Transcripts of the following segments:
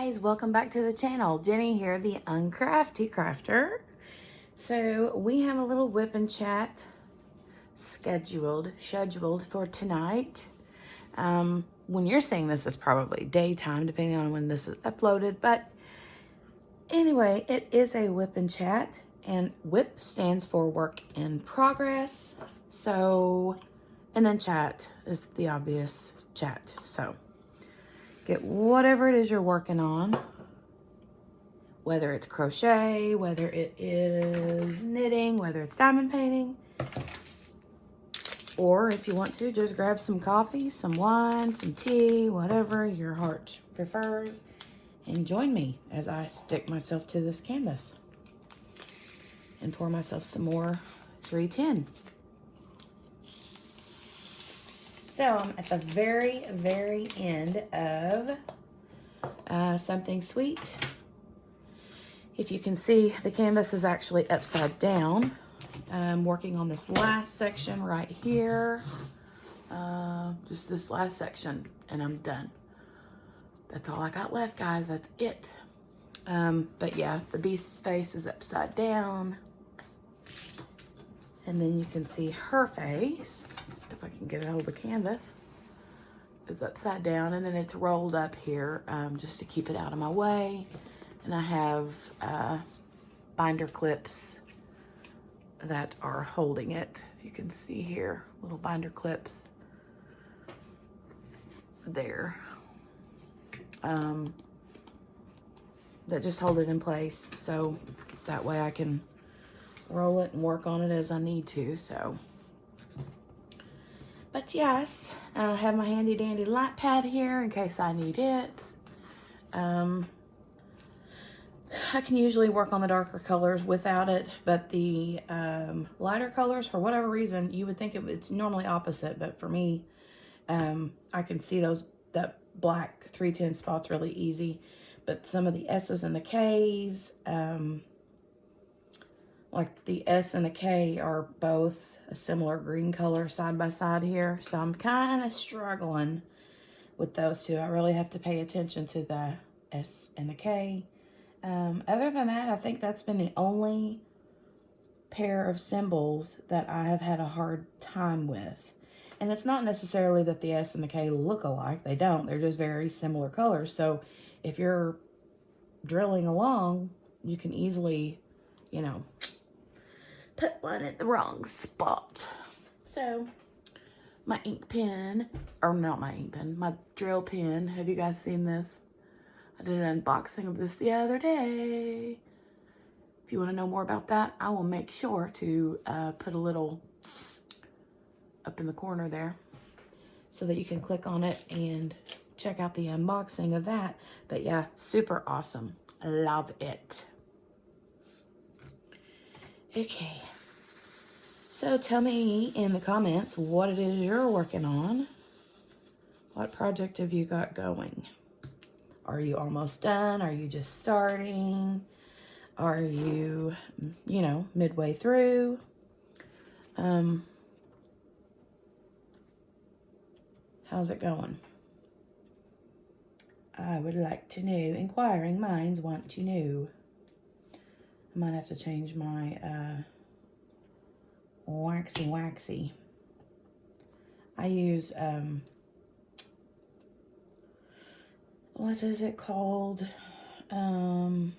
guys, welcome back to the channel. Jenny here, the Uncrafty Crafter. So we have a little whip and chat scheduled for tonight. When you're seeing this, it's probably daytime, depending on when this is uploaded. But anyway, it is a whip and chat, and WIP stands for work in progress. So, and then chat is the obvious chat. So get whatever it is you're working on, whether it's crochet, whether it is knitting, whether it's diamond painting, or if you want to, just grab some coffee, some wine, some tea, whatever your heart prefers, and join me as I stick myself to this canvas and pour myself some more 310. So I'm at the very, very end of something sweet. If you can see, the canvas is actually upside down. I'm working on this last section right here. Just this last section, and I'm done. That's all I got left, guys. That's it. But yeah, the beast's face is upside down. And then you can see her face, if I can get it hold of the canvas, is upside down, and then it's rolled up here just to keep it out of my way. And I have binder clips that are holding it. You can see here, little binder clips there that just hold it in place. So that way I can roll it and work on it as I need to. So, but yes, I have my handy dandy light pad here in case I need it. I can usually work on the darker colors without it, but the lighter colors, for whatever reason, you would think it's normally opposite, but for me, I can see that black 310 spots really easy. But some of the S's and the K's, like the S and the K are both a similar green color side by side here. So I'm kind of struggling with those two. I really have to pay attention to the S and the K. Other than that, I think that's been the only pair of symbols that I have had a hard time with. And it's not necessarily that the S and the K look alike. They don't. They're just very similar colors. So if you're drilling along, you can easily, you know, put one in the wrong spot. So my ink pen, or not my ink pen, my drill pen. Have you guys seen this? I did an unboxing of this the other day. If you want to know more about that, I will make sure to put a little up in the corner there so that you can click on it and check out the unboxing of that. But yeah, super awesome. I love it. Okay. So tell me in the comments what it is you're working on. What project have you got going? Are you almost done? Are you just starting? Are you, you know, midway through? How's it going? I would like to know. Inquiring minds want to know. I might have to change my waxy. I use, what is it called? I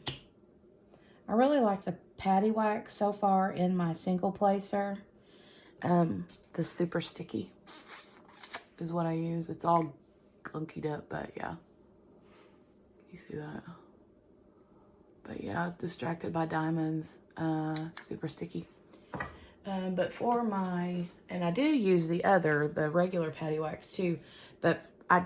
really like the patty wax so far in my single placer. The super sticky is what I use. It's all gunkied up, but yeah. You see that? But yeah, distracted by diamonds, super sticky. But for my, and I do use the regular patty wax too, but I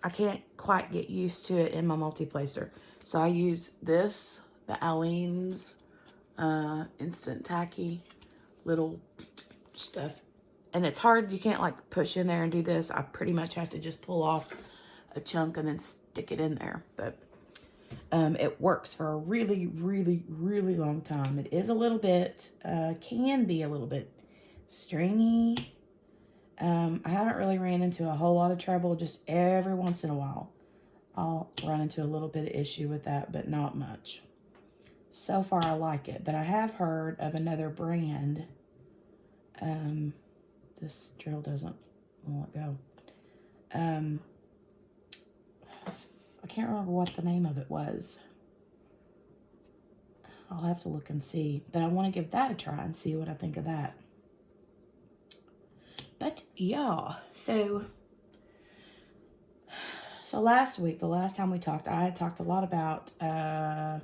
can't quite get used to it in my multi-placer. So I use this, the Aleene's Instant Tacky little stuff. And it's hard, you can't like push in there and do this. I pretty much have to just pull off a chunk and then stick it in there. But it works for a really, really, really long time. It is a little bit, can be a little bit stringy. I haven't really ran into a whole lot of trouble, just every once in a while. I'll run into a little bit of issue with that, but not much. So far, I like it, but I have heard of another brand. This drill doesn't want to go. I can't remember what the name of it was. I'll have to look and see, but I want to give that a try and see what I think of that. But yeah, so last week, the last time we talked, I had talked a lot about the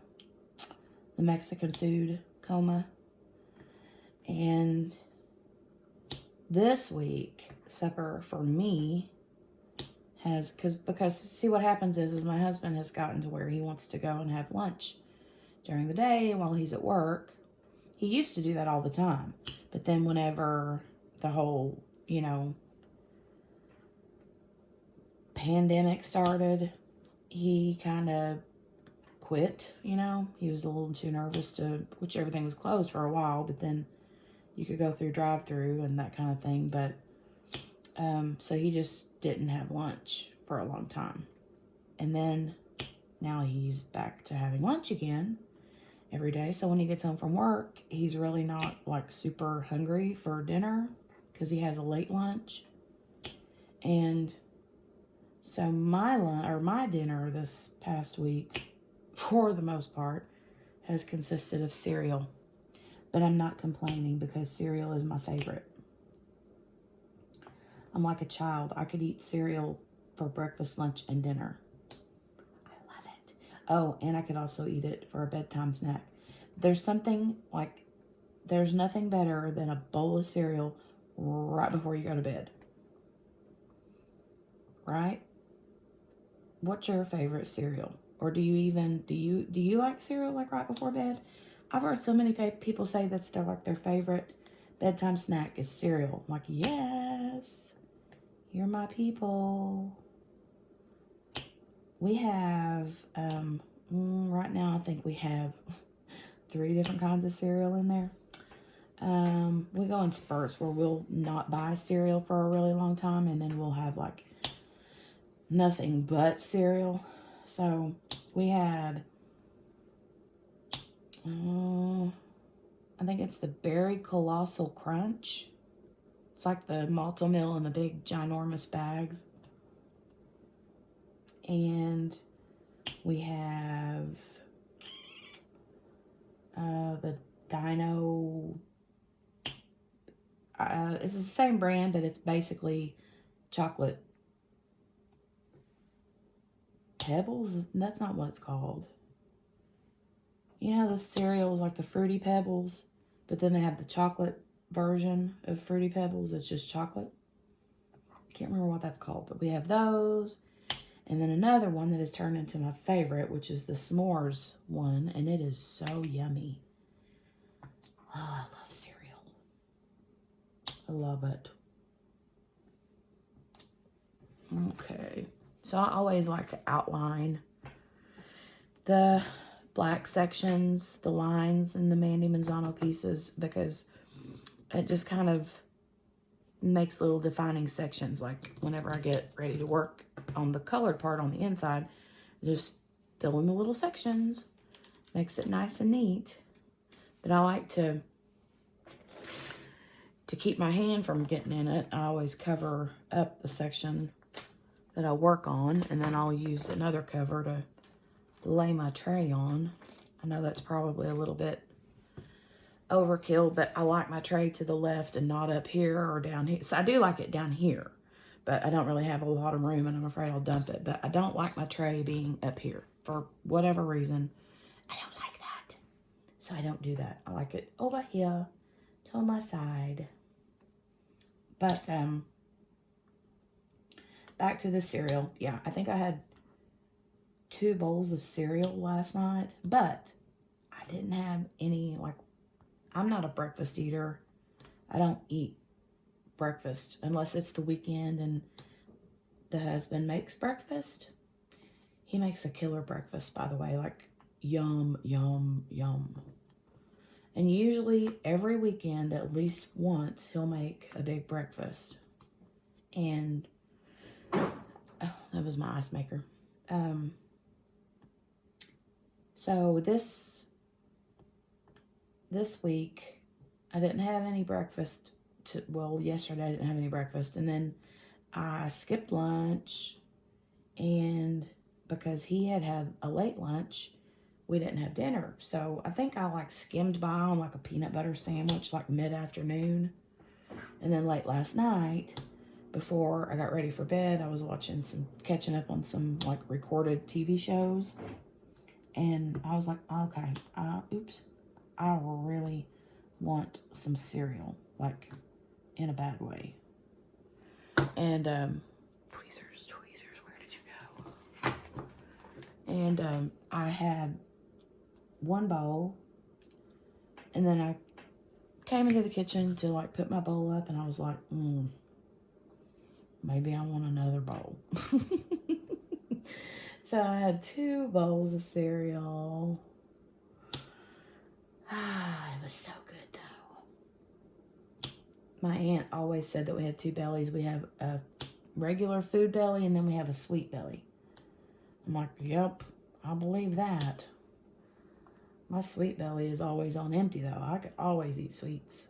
Mexican food coma. And this week, supper for me has, because see what happens is my husband has gotten to where he wants to go and have lunch during the day while he's at work. He used to do that all the time. But then whenever the whole, you know, pandemic started, he kind of quit, you know. He was a little too nervous to, which everything was closed for a while, but then you could go through drive-through and that kind of thing. But so he just didn't have lunch for a long time. And then now he's back to having lunch again every day. So when he gets home from work, he's really not like super hungry for dinner because he has a late lunch. And so my dinner this past week, for the most part, has consisted of cereal. But I'm not complaining because cereal is my favorite. I'm like a child. I could eat cereal for breakfast, lunch, and dinner. I love it. Oh, and I could also eat it for a bedtime snack. There's nothing better than a bowl of cereal right before you go to bed. Right? What's your favorite cereal? Or do you like cereal like right before bed? I've heard so many people say that's their favorite bedtime snack is cereal. I'm like, yes, you're my people. We have, right now I think we have 3 different kinds of cereal in there. We go in spurts where we'll not buy cereal for a really long time, and then we'll have like nothing but cereal. So we had, I think it's the Berry Colossal Crunch. It's like the Malto-Meal in the big ginormous bags. And we have the Dino. It's the same brand, but it's basically chocolate pebbles. That's not what it's called. You know, the cereals like the Fruity Pebbles, but then they have the chocolate version of Fruity Pebbles. It's just chocolate. I can't remember what that's called, but we have those. And then another one that has turned into my favorite, which is the s'mores one, and it is so yummy. Oh, I love cereal. I love it. Okay. So I always like to outline the black sections, the lines in the Mandy Manzano pieces, because it just kind of makes little defining sections. Like whenever I get ready to work on the colored part on the inside, just fill in the little sections, makes it nice and neat. But I like to keep my hand from getting in it. I always cover up the section that I work on, and then I'll use another cover to lay my tray on. I know that's probably a little bit overkill, but I like my tray to the left and not up here or down here. So I do like it down here, but I don't really have a lot of room, and I'm afraid I'll dump it. But I don't like my tray being up here for whatever reason. I don't like that, so I don't do that. I like it over here to my side. But back to the cereal. Yeah, I think I had 2 bowls of cereal last night, but I didn't have any, like, I'm not a breakfast eater. I don't eat breakfast unless it's the weekend and the husband makes breakfast. He makes a killer breakfast, by the way, like yum, yum, yum. And usually every weekend, at least once, he'll make a big breakfast. And, oh, that was my ice maker. So this week, I didn't have any breakfast. Well, yesterday I didn't have any breakfast. And then I skipped lunch. And because he had a late lunch, we didn't have dinner. So I think I like skimmed by on like a peanut butter sandwich like mid-afternoon. And then late last night, before I got ready for bed, I was catching up on some like recorded TV shows. And I was like, okay, oops, I really want some cereal, like in a bad way. And tweezers, where did you go? And I had one bowl, and then I came into the kitchen to like put my bowl up, and I was like, maybe I want another bowl. So I had 2 bowls of cereal. It was so good though. My aunt always said that we had 2 bellies. We have a regular food belly, and then we have a sweet belly. I'm like, yep, I believe that. My sweet belly is always on empty, though. I could always eat sweets.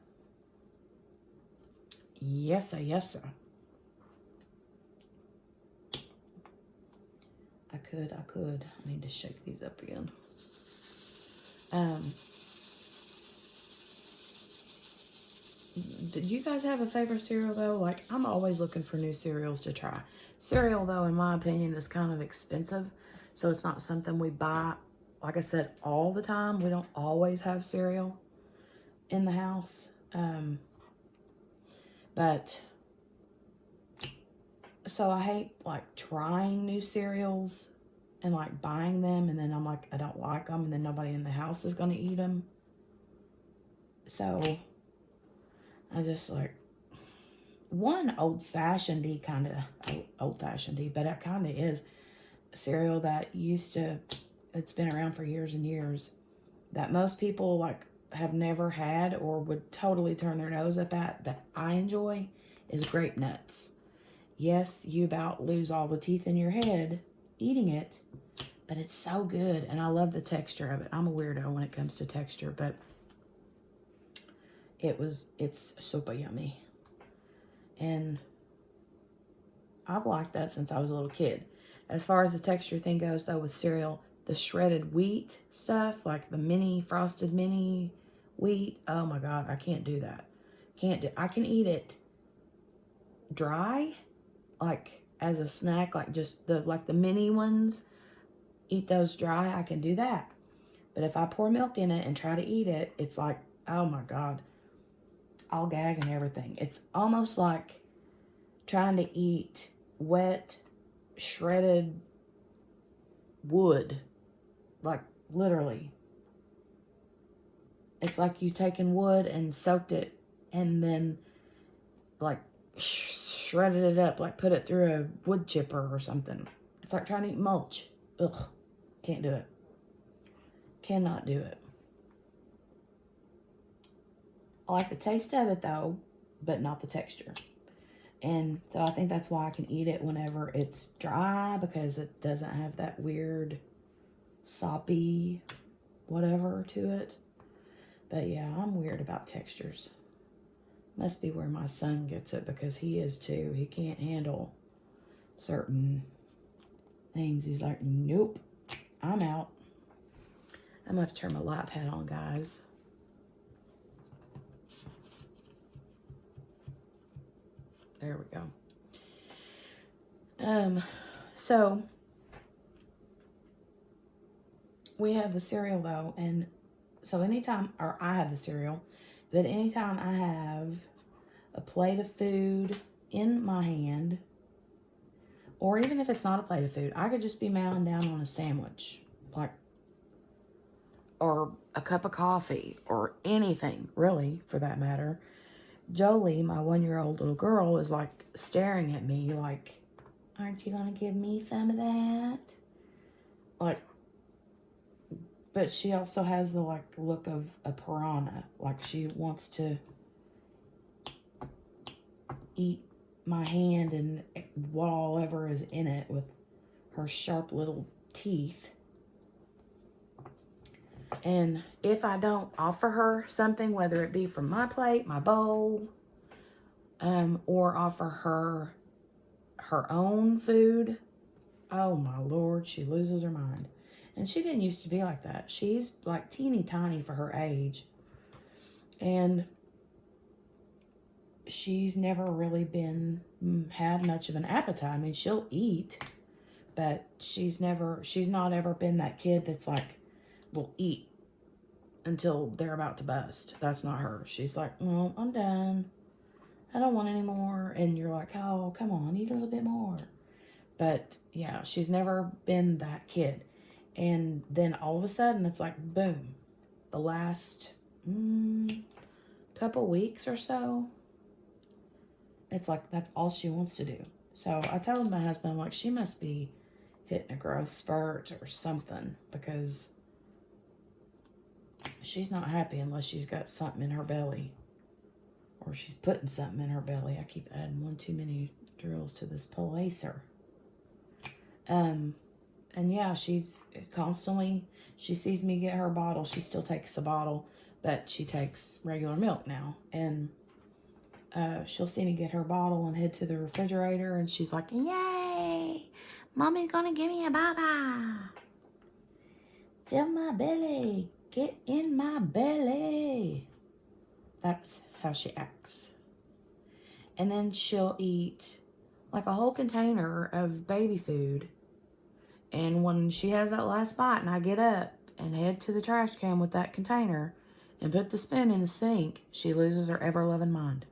Yes, sir, yes, sir. I could. I need to shake these up again. Did you guys have a favorite cereal, though? Like, I'm always looking for new cereals to try. Cereal, though, in my opinion, is kind of expensive. So it's not something we buy, like I said, all the time. We don't always have cereal in the house. But, so I hate, like, trying new cereals and, like, buying them. And then I'm like, I don't like them. And then nobody in the house is going to eat them. So I just like one old-fashioned-y kind of old-fashioned-y, but it kind of is a cereal that it's been around for years and years, that most people like have never had or would totally turn their nose up at, that I enjoy, is grape nuts. Yes, you about lose all the teeth in your head eating it, but it's so good, and I love the texture of it. I'm a weirdo when it comes to texture, but it's super yummy. And I've liked that since I was a little kid. As far as the texture thing goes, though, with cereal, the shredded wheat stuff, like the frosted mini wheat, oh my God, I can't do that. I can eat it dry, like as a snack, like just the mini ones, eat those dry, I can do that. But if I pour milk in it and try to eat it, it's like, oh my God, I'll gag and everything. It's almost like trying to eat wet, shredded wood. Like, literally. It's like you taken wood and soaked it and then, like, shredded it up, like put it through a wood chipper or something. It's like trying to eat mulch. Ugh. Can't do it. Cannot do it. I like the taste of it, though, but not the texture. And so I think that's why I can eat it whenever it's dry, because it doesn't have that weird soppy whatever to it. But yeah, I'm weird about textures. Must be where my son gets it, because he is too. He can't handle certain things. He's like, nope, I'm out. I'm going to have to turn my light pad on, guys. There we go. So we have the cereal, though, and so I have the cereal, but anytime I have a plate of food in my hand, or even if it's not a plate of food, I could just be mowing down on a sandwich, like, or a cup of coffee, or anything, really, for that matter. Jolie, my 1-year-old little girl, is like staring at me like, aren't you gonna give me some of that? Like, but she also has the like look of a piranha. Like, she wants to eat my hand and whatever is in it with her sharp little teeth. And if I don't offer her something, whether it be from my plate, my bowl, or offer her her own food, oh my Lord, she loses her mind. And she didn't used to be like that. She's like teeny tiny for her age. And she's never really had much of an appetite. I mean, she'll eat, but she's not ever been that kid that's like, will eat until they're about to bust. That's not her. She's like, well, I'm done. I don't want any more. And you're like, oh, come on, eat a little bit more. But yeah, she's never been that kid. And then all of a sudden, it's like, boom. The last couple weeks or so, it's like, that's all she wants to do. So I told my husband, like, she must be hitting a growth spurt or something, because she's not happy unless she's got something in her belly, or she's putting something in her belly. I keep adding one too many drills to this placer. And yeah, she's constantly, she sees me get her bottle. She still takes a bottle, but she takes regular milk now. And she'll see me get her bottle and head to the refrigerator, and she's like, yay, Mommy's gonna give me a baba. Fill my belly. Get in my belly. That's how she acts. And then she'll eat like a whole container of baby food. And when she has that last bite and I get up and head to the trash can with that container and put the spoon in the sink, she loses her ever-loving mind.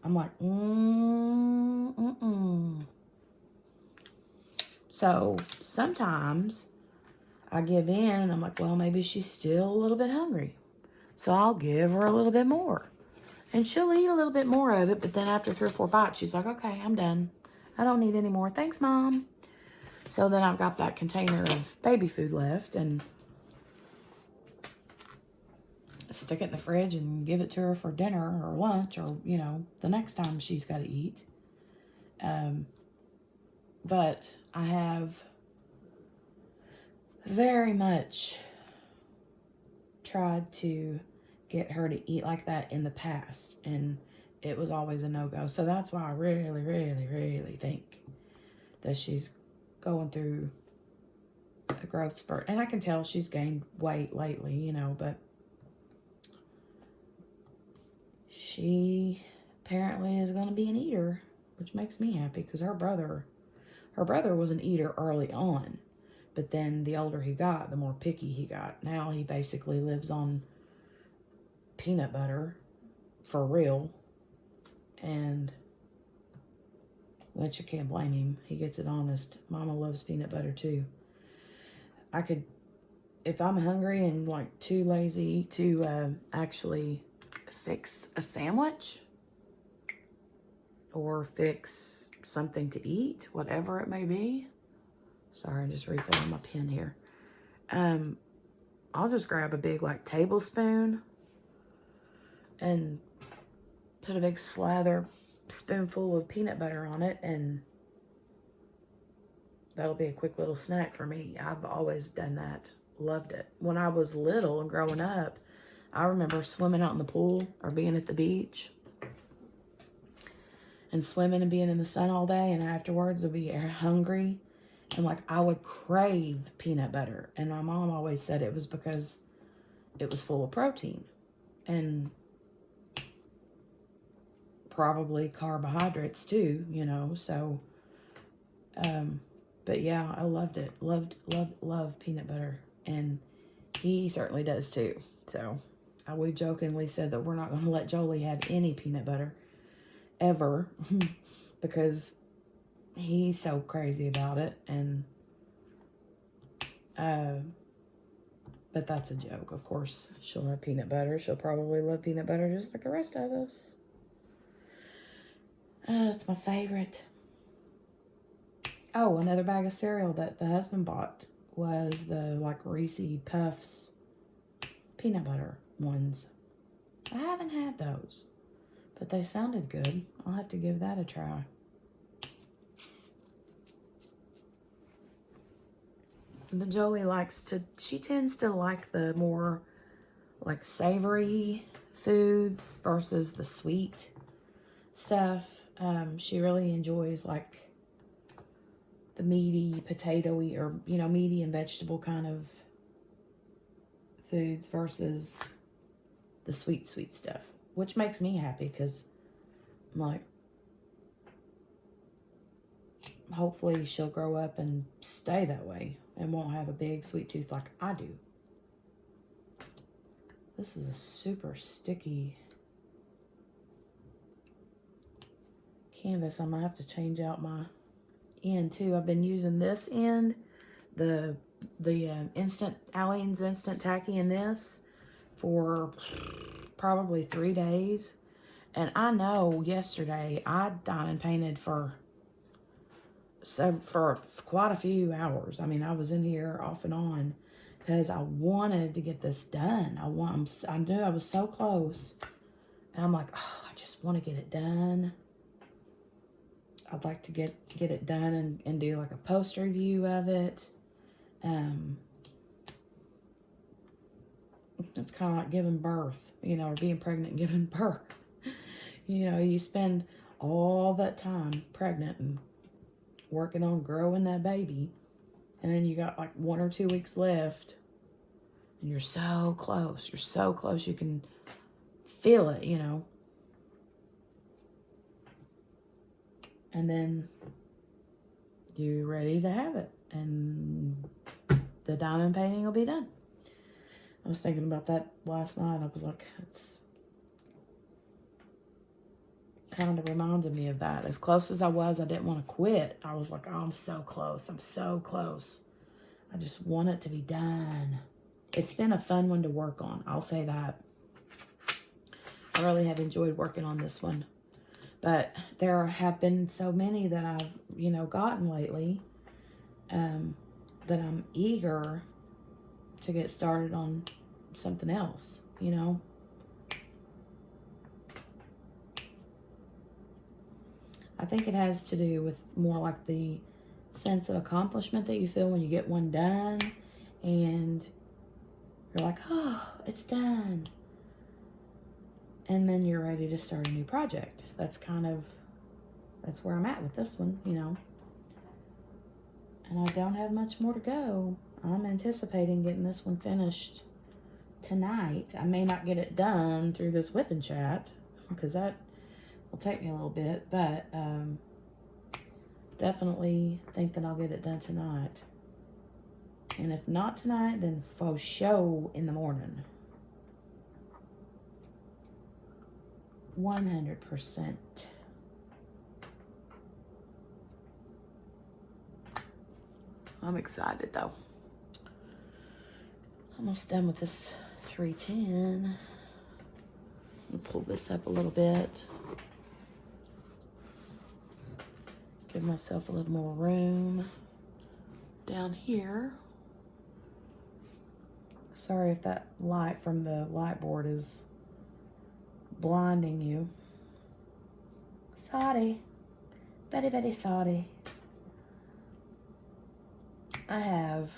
I'm like, So sometimes I give in and I'm like, well, maybe she's still a little bit hungry. So I'll give her a little bit more. And she'll eat a little bit more of it, but then after 3 or 4 bites, she's like, okay, I'm done. I don't need any more. Thanks, Mom. So then I've got that container of baby food left, and stick it in the fridge and give it to her for dinner or lunch, or, you know, the next time she's got to eat. But I have very much tried to get her to eat like that in the past, and it was always a no-go. So that's why I really, really, really think that she's going through a growth spurt. And I can tell she's gained weight lately, you know, but she apparently is going to be an eater, which makes me happy, because her brother was an eater early on, but then the older he got, the more picky he got. Now he basically lives on peanut butter for real, and which you can't blame him. He gets it honest. Mama loves peanut butter too. I could, if I'm hungry and like too lazy to actually fix a sandwich or fix something to eat, whatever it may be. Sorry, I'm just refilling my pen here. I'll just grab a big like tablespoon and put a big spoonful of peanut butter on it, and that'll be a quick little snack for me. I've always done that. Loved it. When I was little and growing up, I remember swimming out in the pool or being at the beach and swimming and being in the sun all day, and afterwards I'd be hungry, and like I would crave peanut butter. And my mom always said it was because it was full of protein and probably carbohydrates too, you know. So but yeah, I loved it. Loved peanut butter, and he certainly does too. So we jokingly said that we're not going to let Jolie have any peanut butter ever because he's so crazy about it. And but that's a joke. Of course she'll have peanut butter. She'll probably love peanut butter just like the rest of us. It's my favorite. Oh, another bag of cereal that the husband bought was the like Reese Puffs peanut butter ones. I haven't had those, but they sounded good. I'll have to give that a try. But Jolie she tends to like the more like savory foods versus the sweet stuff. She really enjoys like the meaty, potatoey, or, you know, meaty and vegetable kind of foods versus the sweet stuff, which makes me happy because I'm like, hopefully she'll grow up and stay that way and won't have a big sweet tooth like I do. This is a super sticky canvas. I'm gonna have to change out my end too. I've been using this end, the Aleene's Instant Tacky in this for probably 3 days. And I know yesterday I diamond painted for quite a few hours. I mean, I was in here off and on because I wanted to get this done. I knew I was so close. And I'm like, oh, I just want to get it done. I'd like to get it done and do like a post review of it. It's kind of like giving birth, you know, or being pregnant and giving birth. You know, you spend all that time pregnant and working on growing that baby, and then you got like 1 or 2 weeks left, and you're so close. You're so close. You can feel it, you know. And then you're ready to have it, and the diamond painting will be done. I was thinking about that last night. I was like, it's kind of reminded me of that. As close as I was, I didn't want to quit. I was like, oh, I'm so close. I'm so close. I just want it to be done. It's been a fun one to work on. I'll say that. I really have enjoyed working on this one. But there have been so many that I've, you know, gotten lately that I'm eager to get started on something else, you know. I think it has to do with more like the sense of accomplishment that you feel when you get one done and you're like, oh, it's done. And then you're ready to start a new project. That's where I'm at with this one, you know. And I don't have much more to go. I'm anticipating getting this one finished tonight. I may not get it done through this wipnchat because that will take me a little bit, but definitely think that I'll get it done tonight. And if not tonight, then for sure in the morning. 100%. I'm excited though. Almost done with this 310. I'll pull this up a little bit. Give myself a little more room down here. Sorry if that light from the light board is blinding you. Sorry. Very, very sorry. I have,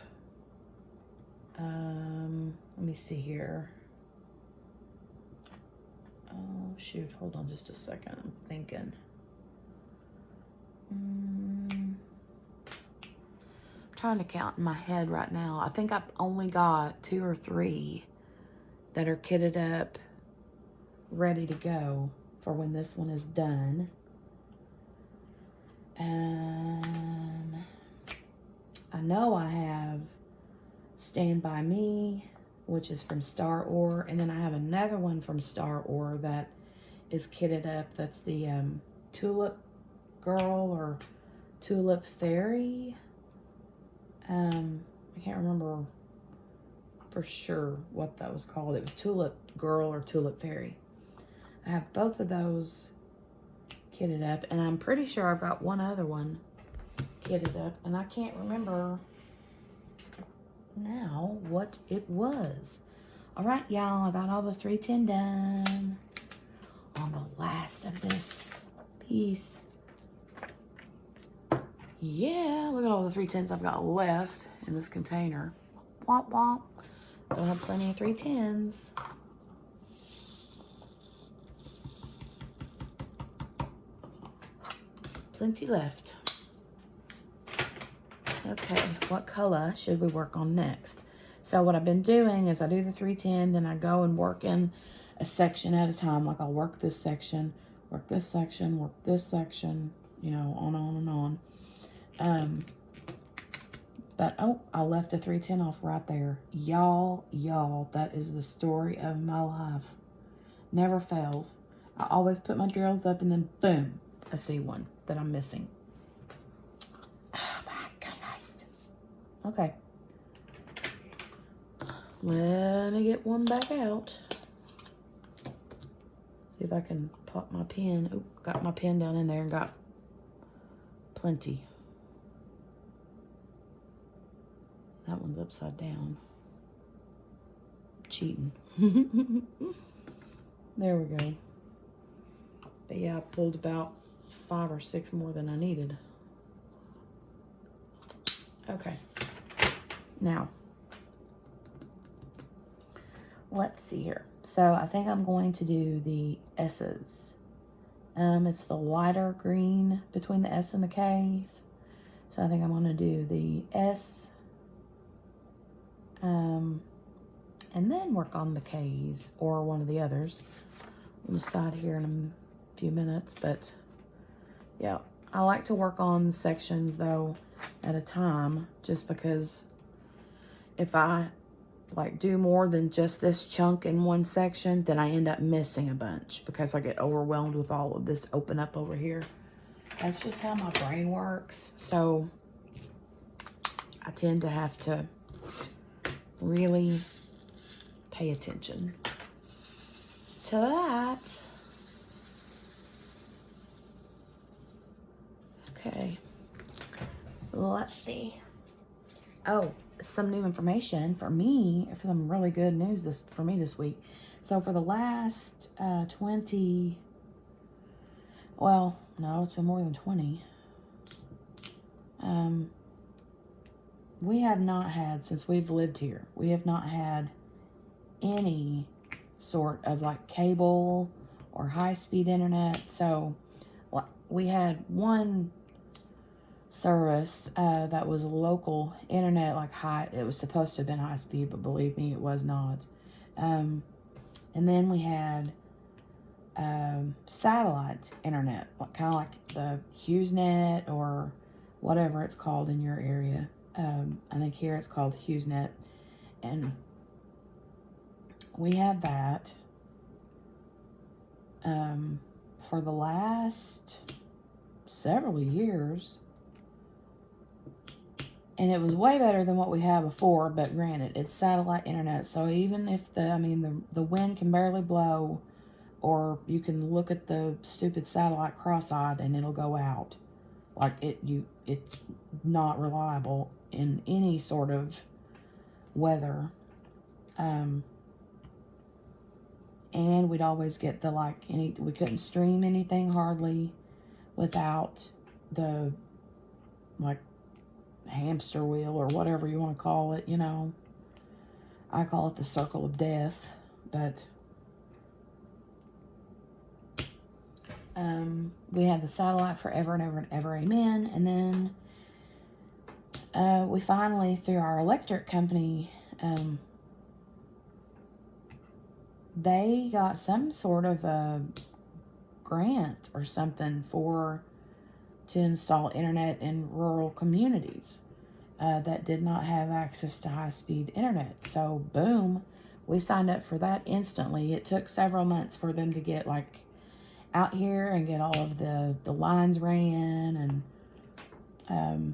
let me see here. Oh, shoot. Hold on just a second. I'm thinking. I'm trying to count in my head right now. I think I've only got 2 or 3 that are kitted up, ready to go for when this one is done. I know I have Stand By Me, which is from Star Ore, and then I have another one from Star Ore that is kitted up. That's the Tulip Girl or Tulip Fairy. I can't remember for sure what that was called. It was Tulip Girl or Tulip Fairy. I have both of those kitted up, and I'm pretty sure I've got one other one kitted up, and I can't remember now what it was. All right, y'all, I got all the 310 done on the last of this piece. Yeah, look at all the 310s I've got left. in this container. Womp womp. We'll have plenty of 310s. Plenty left. Okay, what color should we work on next? So what I've been doing is I do the 310, then I go and work in a section at a time. Like I'll work this section, work this section, work this section, you know, on and on. But, oh, I left a 310 off right there. Y'all, that is the story of my life. Never fails. I always put my drills up and then, boom, I see one that I'm missing. Oh, my goodness. Okay. Let me get one back out. See if I can pop my pen. Oh, got my pen down in there and got plenty. That one's upside down. Cheating. There we go. But yeah, I pulled about 5 or 6 more than I needed. Okay. Now, let's see here. So I think I'm going to do the S's. It's the lighter green between the S and the K's. So I think I'm going to do the S. And then work on the K's or one of the others. We'll decide here in a few minutes, but yeah, I like to work on sections though at a time, just because if I like do more than just this chunk in one section, then I end up missing a bunch because I get overwhelmed with all of this open up over here. That's just how my brain works. So I tend to have to really pay attention to that. Okay, let's see. Oh, some new information for me, for some really good news for me this week. So for the last 20, well, no, it's been more than 20. We have not had, since we've lived here, we have not had any sort of like cable or high-speed internet. So we had one service that was local internet, like it was supposed to have been high speed, but believe me, it was not. And then we had satellite internet, kind of like the HughesNet or whatever it's called in your area. I think here it's called HughesNet, and we had that for the last several years, and it was way better than what we had before. But granted, it's satellite internet, so even if the wind can barely blow, or you can look at the stupid satellite cross-eyed and it'll go out. Like it's not reliable in any sort of weather. And we'd always get we couldn't stream anything hardly without the hamster wheel or whatever you want to call it, you know. I call it the circle of death, but we had the satellite forever and ever and ever, amen. And then we finally, through our electric company, they got some sort of a grant or something to install internet in rural communities that did not have access to high-speed internet. So boom, we signed up for that instantly. It took several months for them to get out here and get all of the lines ran and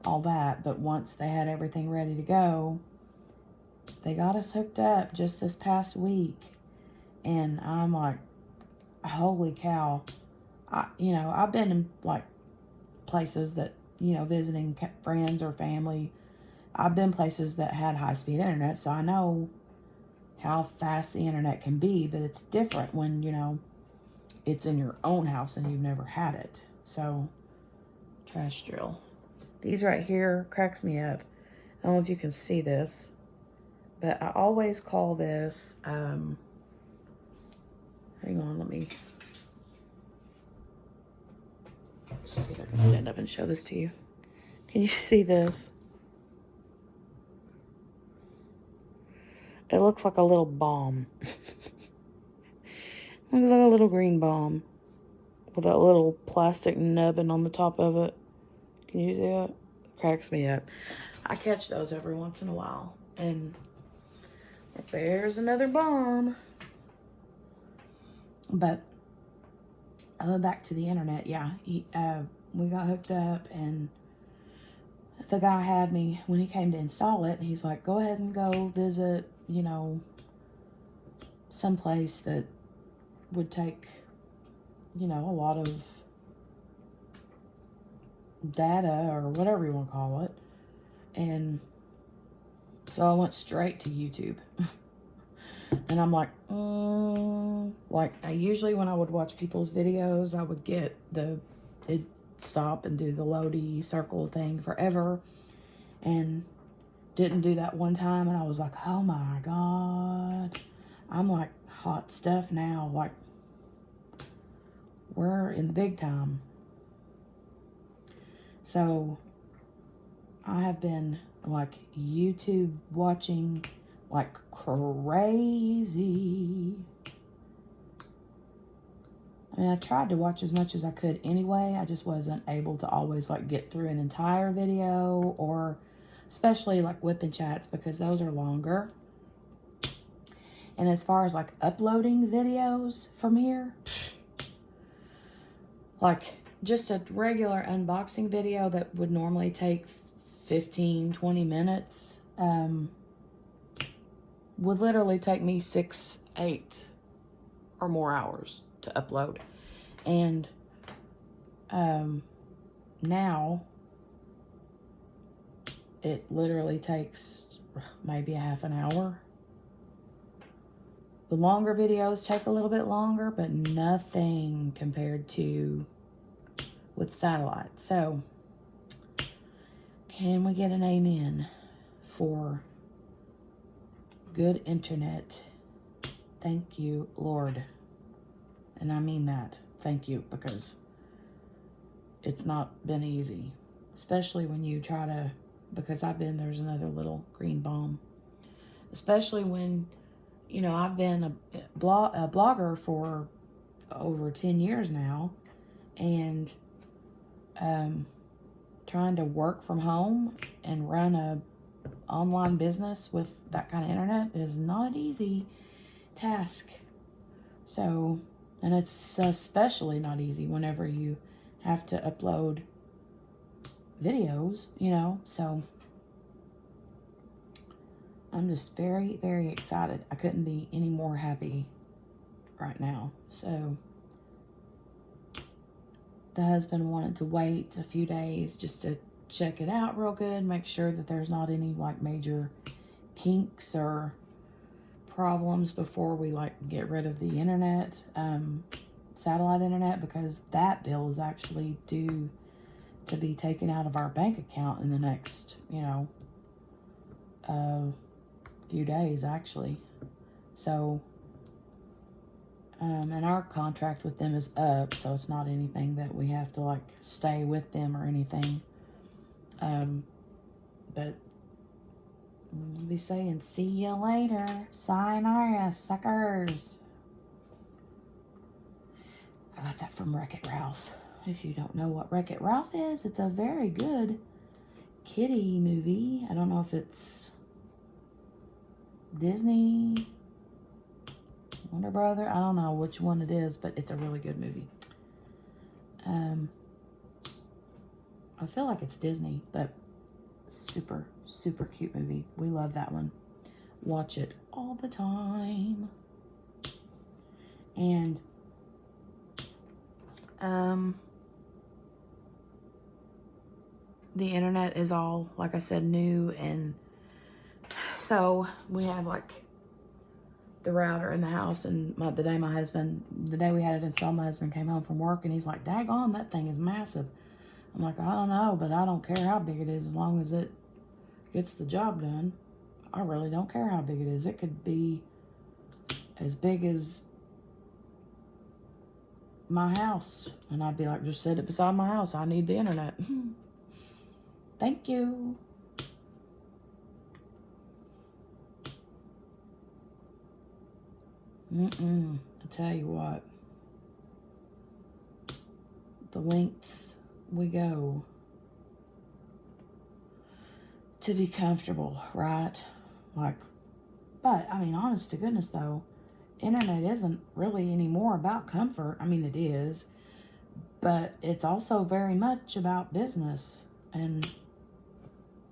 all that. But once they had everything ready to go, they got us hooked up just this past week. And I'm like, holy cow. I've been in places that, visiting friends or family. I've been places that had high-speed internet, so I know how fast the internet can be, but it's different when, it's in your own house and you've never had it. So, trash drill. These right here cracks me up. I don't know if you can see this, but I always call this, hang on, let me see if I can stand up and show this to you. Can you see this? It looks like a little bomb. Looks like a little green bomb with that little plastic nubbin on the top of it. Can you see it? Cracks me up. I catch those every once in a while. And there's another bomb. But back to the internet, yeah. We got hooked up, and the guy had me, when he came to install it, he's like, go ahead and go visit, you know, someplace that would take, you know, a lot of data or whatever you want to call it. And so I went straight to YouTube. And I'm like, like I usually, when I would watch people's videos, I would get it'd stop and do the loady circle thing forever, and didn't do that one time. And I was like, oh my God, I'm like hot stuff now. Like, we're in the big time. So I have been like YouTube watching like crazy. I mean, I tried to watch as much as I could anyway. I just wasn't able to always like get through an entire video, or especially like wipnchats, because those are longer. And as far as like uploading videos from here, like just a regular unboxing video that would normally take 15-20 minutes would literally take me 6-8 or more hours to upload. And now it literally takes maybe a half an hour. The longer videos take a little bit longer, but nothing compared to with satellite. So can we get an amen for good internet? Thank you, Lord. And I mean that. Thank you, because it's not been easy. Especially when you try to, because there's another little green bomb. Especially when, you know, I've been a blogger for over 10 years now. And trying to work from home and run a online business with that kind of internet is not an easy task. So, and it's especially not easy whenever you have to upload videos, you know. So I'm just very, very excited. I couldn't be any more happy right now. So the husband wanted to wait a few days just to check it out real good, make sure that there's not any like major kinks or problems before we like get rid of the internet, satellite internet, because that bill is actually due to be taken out of our bank account in the next, you know, few days actually. So and our contract with them is up, so it's not anything that we have to like stay with them or anything. But we'll be saying, see you later. Sayonara, suckers. I got that from Wreck-It Ralph. If you don't know what Wreck-It Ralph is, it's a very good kiddie movie. I don't know if it's Disney, Warner Brother. I don't know which one it is, but it's a really good movie. I feel like it's Disney, but super, super cute movie. We love that one. Watch it all the time. And the internet is all, like I said, new, and so we have like the router in the house, and the day we had it installed, my husband came home from work, and he's like, daggone, that thing is massive. I'm like, I don't know, but I don't care how big it is as long as it gets the job done. I really don't care how big it is. It could be as big as my house. And I'd be like, just set it beside my house. I need the internet. Thank you. I tell you what. The lengths we go to be comfortable, right? Like, but I mean, honest to goodness though, internet isn't really anymore about comfort. I mean, it is, but it's also very much about business, and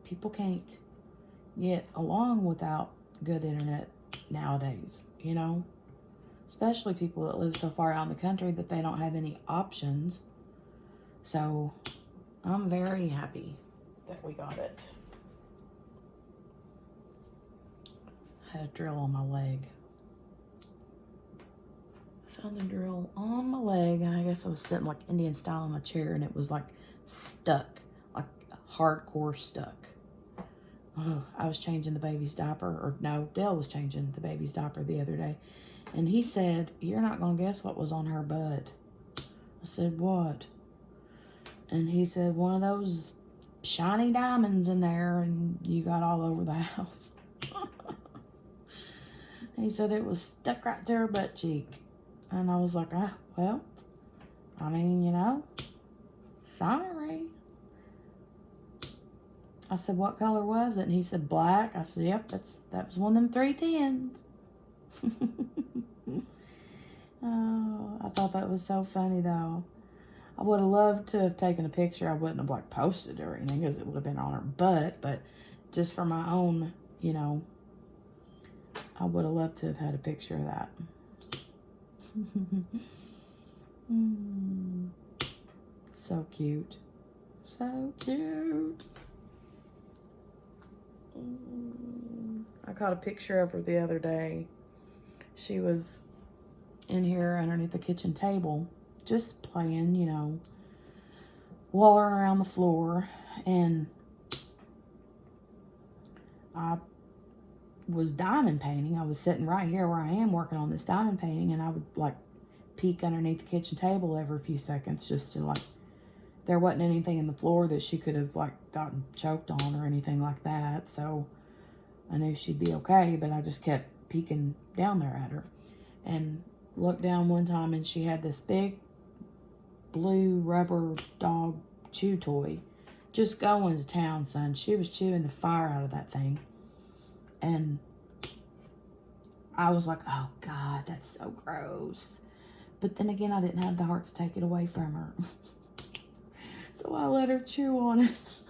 people can't get along without good internet nowadays, you know? Especially people that live so far out in the country that they don't have any options. So I'm very happy that we got it. I had a drill on my leg. I found a drill on my leg. I guess I was sitting like Indian style in my chair, and it was like stuck, like hardcore stuck. Oh, I was changing the baby's diaper, or no, Dale was changing the baby's diaper the other day. And he said, "You're not going to guess what was on her butt." I said, "What?" And he said, "One of those shiny diamonds in there, and you got all over the house." He said it was stuck right to her butt cheek. And I was like, well, I mean, you know, sorry. I said, "What color was it?" And he said, "Black." I said, "Yep, that was one of them 310s. Oh, I thought that was so funny though. I would have loved to have taken a picture. I wouldn't have like posted it or anything because it would have been on her butt, but just for my own, you know, I would have loved to have had a picture of that. So cute. So cute. I caught a picture of her the other day. She was in here underneath the kitchen table, just playing, you know, wallering around the floor. And I was diamond painting. I was sitting right here where I am working on this diamond painting, and I would like peek underneath the kitchen table every few seconds just to like, there wasn't anything in the floor that she could have like gotten choked on or anything like that. So I knew she'd be okay, but I just kept peeking down there at her. And looked down one time, and she had this big blue rubber dog chew toy just going to town, son. She was chewing the fire out of that thing. And I was like, oh God, that's so gross. But then again, I didn't have the heart to take it away from her. So I let her chew on it.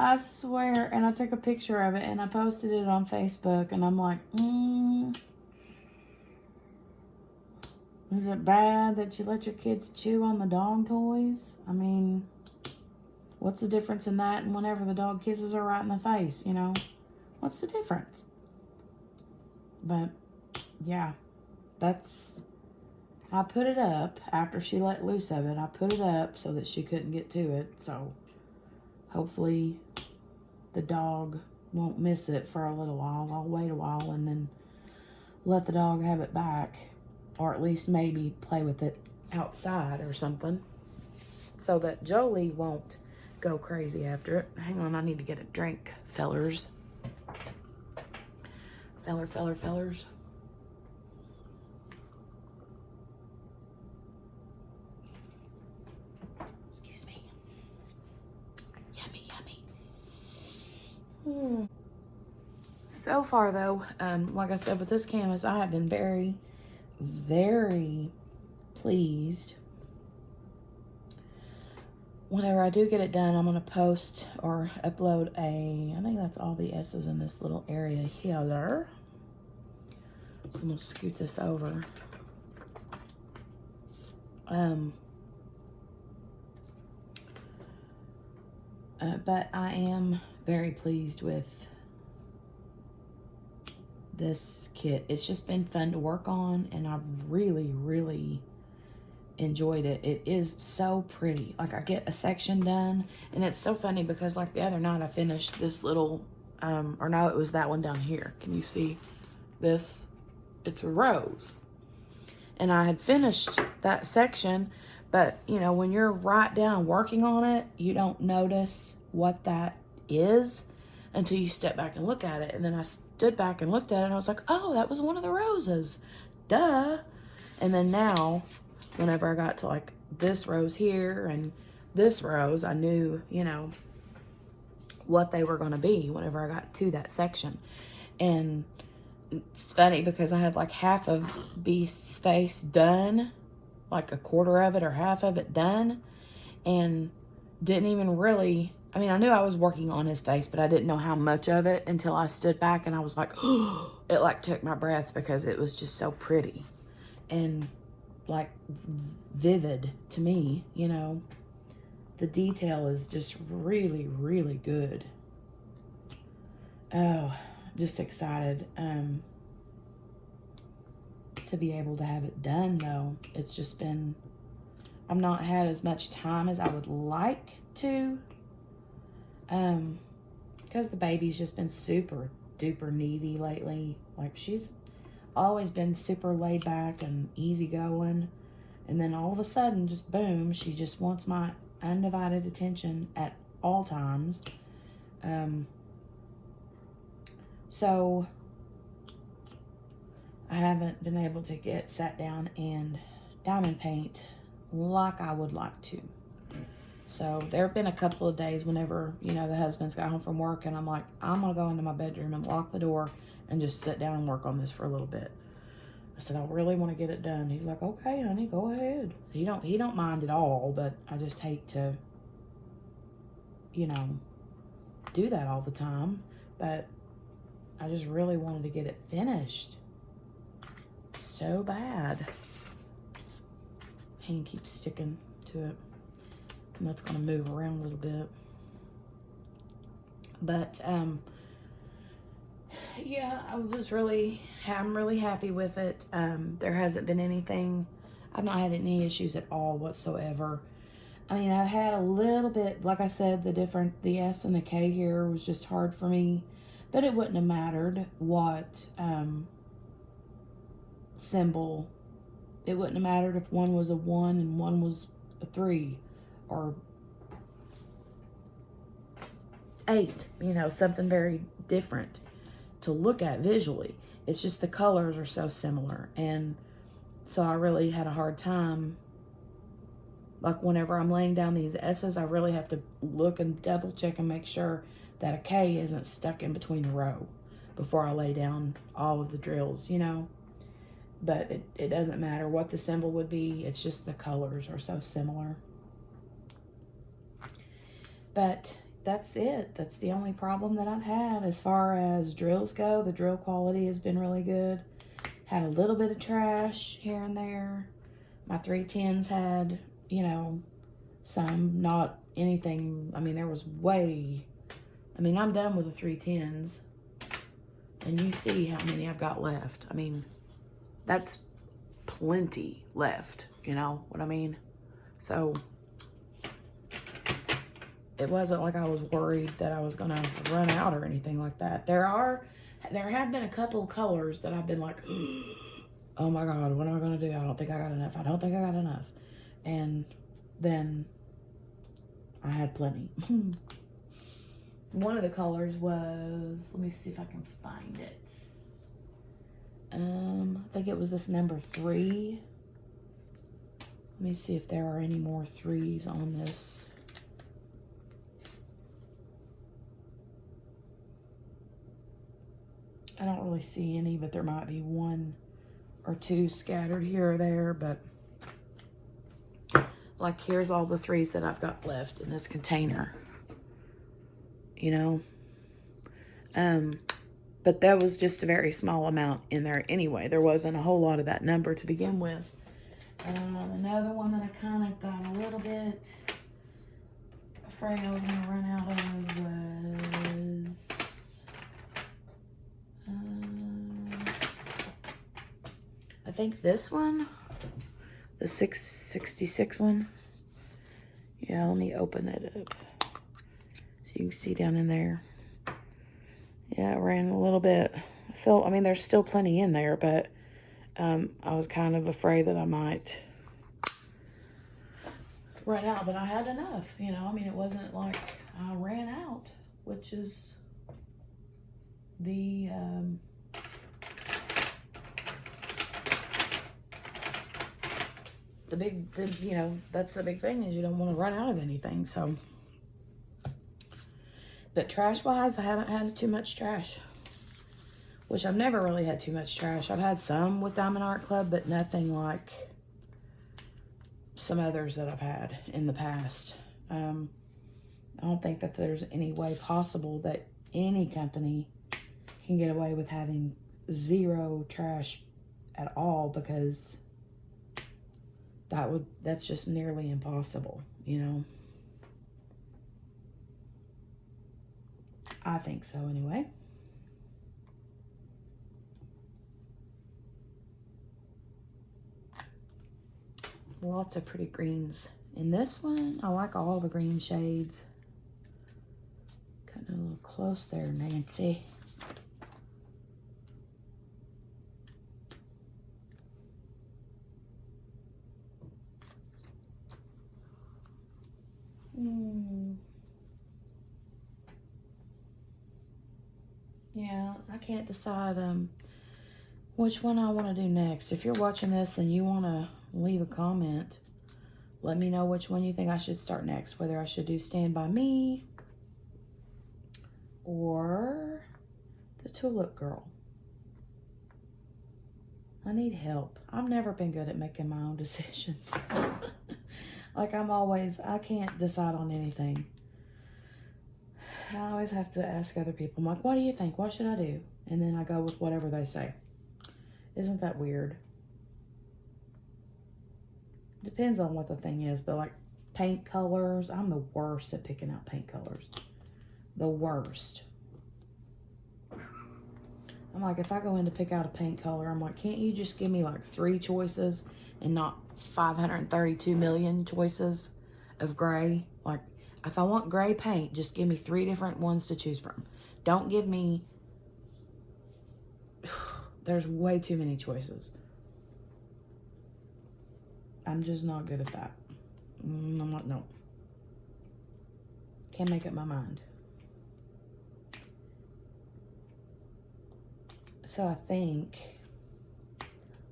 I swear. And I took a picture of it and I posted it on Facebook, and I'm like, is it bad that you let your kids chew on the dog toys? I mean, what's the difference in that and whenever the dog kisses her right in the face, you know? What's the difference? But, yeah, I put it up after she let loose of it. I put it up so that she couldn't get to it. So, hopefully, the dog won't miss it for a little while. I'll wait a while and then let the dog have it back. Or at least maybe play with it outside or something, so that Jolie won't go crazy after it. Hang on, I need to get a drink, fellers. Fellers. Excuse me. Yummy. So far though, like I said, with this canvas, I have been very, very pleased. Whenever I do get it done, I'm going to post or upload I think that's all the S's in this little area here. So I'm going to scoot this over. But I am very pleased with this kit. It's just been fun to work on, and I've really, really enjoyed it. It is so pretty. Like, I get a section done, and it's so funny because like the other night I finished this little, or no, it was that one down here. Can you see this? It's a rose. And I had finished that section, but you know, when you're right down working on it, you don't notice what that is until you step back and look at it. And then I stood back and looked at it, and I was like, oh, that was one of the roses. Duh. And then now, whenever I got to like this rose here and this rose, I knew, you know, what they were going to be whenever I got to that section. And it's funny because I had like half of Beast's face done, like a quarter of it or half of it done, and didn't even really, I mean, I knew I was working on his face, but I didn't know how much of it until I stood back and I was like, oh, it like took my breath because it was just so pretty and like vivid to me, you know. The detail is just really, really good. Oh, just excited to be able to have it done though. It's just been, I've not had as much time as I would like to, because the baby's just been super duper needy lately. Like, she's always been super laid back and easygoing, and then all of a sudden, just boom, she just wants my undivided attention at all times. So I haven't been able to get sat down and diamond paint like I would like to. So there have been a couple of days whenever, you know, the husband's got home from work and I'm like, I'm gonna go into my bedroom and lock the door and just sit down and work on this for a little bit. I said, I really want to get it done. He's like, okay, honey, go ahead. He don't mind at all, but I just hate to, you know, do that all the time. But I just really wanted to get it finished so bad. Hand keeps sticking to it, and that's gonna move around a little bit. But yeah, I'm really happy with it. There hasn't been anything, I've not had any issues at all whatsoever. I mean, I've had a little bit, like I said, the S and the K here was just hard for me, but it wouldn't have mattered what symbol. It wouldn't have mattered if one was a 1 and one was a 3 or 8, you know, something very different to look at visually. It's just the colors are so similar, and so I really had a hard time. Like, whenever I'm laying down these S's, I really have to look and double check and make sure that a K isn't stuck in between a row before I lay down all of the drills, you know. But it doesn't matter what the symbol would be. It's just the colors are so similar. But that's it. That's the only problem that I've had as far as drills go. The drill quality has been really good. Had a little bit of trash here and there. My 310s had, you know, some, not anything. I mean, there was way, I mean, I'm done with the 310s. And you see how many I've got left. I mean, that's plenty left, you know what I mean? So it wasn't like I was worried that I was gonna run out or anything like that. There have been a couple of colors that I've been like, oh my God, what am I gonna do? I don't think I got enough. I don't think I got enough. And then I had plenty. One of the colors was, let me see if I can find it. I think it was this number 3. Let me see if there are any more 3s on this. I don't really see any, but there might be 1 or 2 scattered here or there. But like, here's all the 3s that I've got left in this container, you know. But that was just a very small amount in there anyway. There wasn't a whole lot of that number to begin with. Another one that I kind of got a little bit afraid I was going to run out of was, I think this one. The 666 one. Yeah, let me open it up so you can see down in there. Yeah, it ran a little bit. So, I mean, there's still plenty in there, but I was kind of afraid that I might run out, but I had enough, you know. I mean, it wasn't like I ran out, which is the you know, that's the big thing, is you don't want to run out of anything. So, but trash wise, I haven't had too much trash, which I've never really had too much trash. I've had some with Diamond Art Club, but nothing like some others that I've had in the past. I don't think that there's any way possible that any company can get away with having zero trash at all, because that's just nearly impossible, you know. I think so anyway. Lots of pretty greens in this one. I like all the green shades. Kind of a little close there, Nancy. Yeah, I can't decide which one I want to do next. If you're watching this and you want to leave a comment, let me know which one you think I should start next. Whether I should do Stand By Me or the Tulip Girl. I need help. I've never been good at making my own decisions. Like I can't decide on anything. I always have to ask other people. I'm like, what do you think? What should I do? And then I go with whatever they say. Isn't that weird? Depends on what the thing is, but like paint colors, I'm the worst at picking out paint colors. The worst. I'm like, if I go in to pick out a paint color, I'm like, can't you just give me like 3 choices and not 532 million choices of gray? Like, if I want gray paint, just give me 3 different ones to choose from. Don't give me... There's way too many choices. I'm just not good at that. I'm not, no. Can't make up my mind. So I think